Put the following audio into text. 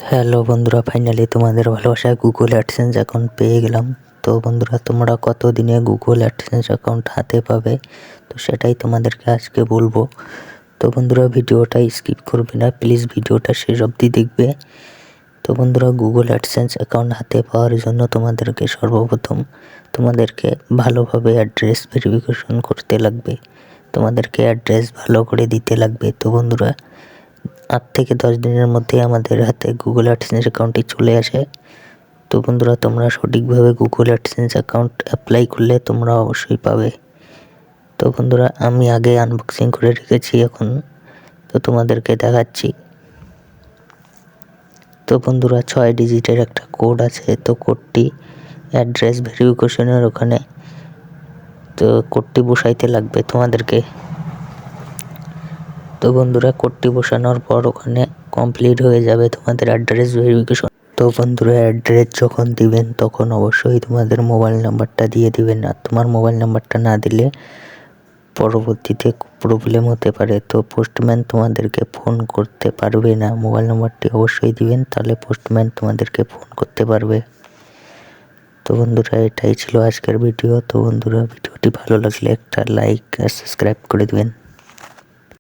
Hello বন্ধুরা, finally তোমাদের ভালোবাসায় গুগল অ্যাডসেন্স অ্যাকাউন্ট পেয়ে গেলাম। তো বন্ধুরা, তোমরা কতদিনে গুগল অ্যাডসেন্স অ্যাকাউন্ট হাতে পাবে, তো সেটাই তোমাদেরকে আজকে বলবো। তো বন্ধুরা, ভিডিওটা স্কিপ করবে না, প্লিজ ভিডিওটা শেষ অবধি দেখবে। তো বন্ধুরা, গুগল অ্যাডসেন্স অ্যাকাউন্ট হাতে পাওয়ার জন্য তোমাদেরকে সর্বপ্রথম ভালোভাবে অ্যাড্রেস ভেরিফিকেশন করতে লাগবে। তোমাদেরকে অ্যাড্রেস ভালো করে দিতে লাগবে। তো বন্ধুরা, 8 থেকে 10 দিনের মধ্যে আমাদের হাতে গুগল অ্যাডসেন্স অ্যাকাউন্টটি চলে আসে। তো বন্ধুরা, তোমরা সঠিকভাবে গুগল অ্যাডসেন্স অ্যাকাউন্ট অ্যাপ্লাই করলে তোমরা অবশ্যই পাবে। তো বন্ধুরা, আমি আগে আনবক্সিং করে রেখেছি, এখন তো তোমাদেরকে দেখাচ্ছি। তো বন্ধুরা, 6 ডিজিটের একটা কোড আছে। তো কোডটি অ্যাড্রেস ভেরিফিকেশনের ওখানে তো কোডটি বসাইতে লাগবে তোমাদেরকে। তো বন্ধুরা, কোডটি বসানোর পর ওখানে কমপ্লিট হয়ে যাবে তোমাদের অ্যাড্রেস ভেরিফিকেশন। তো বন্ধুরা, অ্যাড্রেস যখন দিবেন তখন অবশ্যই তোমাদের মোবাইল নাম্বারটা দিয়ে দিবেন। আর তোমার মোবাইল নাম্বারটা না দিলে পরবর্তীতে প্রবলেম হতে পারে। তো পোস্টম্যান তোমাদেরকে ফোন করতে পারবে না। মোবাইল নাম্বারটি অবশ্যই দিবেন, তাহলে পোস্টম্যান তোমাদেরকে ফোন করতে পারবে। তো বন্ধুরা, এটাই ছিল আজকের ভিডিও। তো বন্ধুরা, ভিডিওটি ভালো লাগলে একটা লাইক আর সাবস্ক্রাইব করে দিবেন।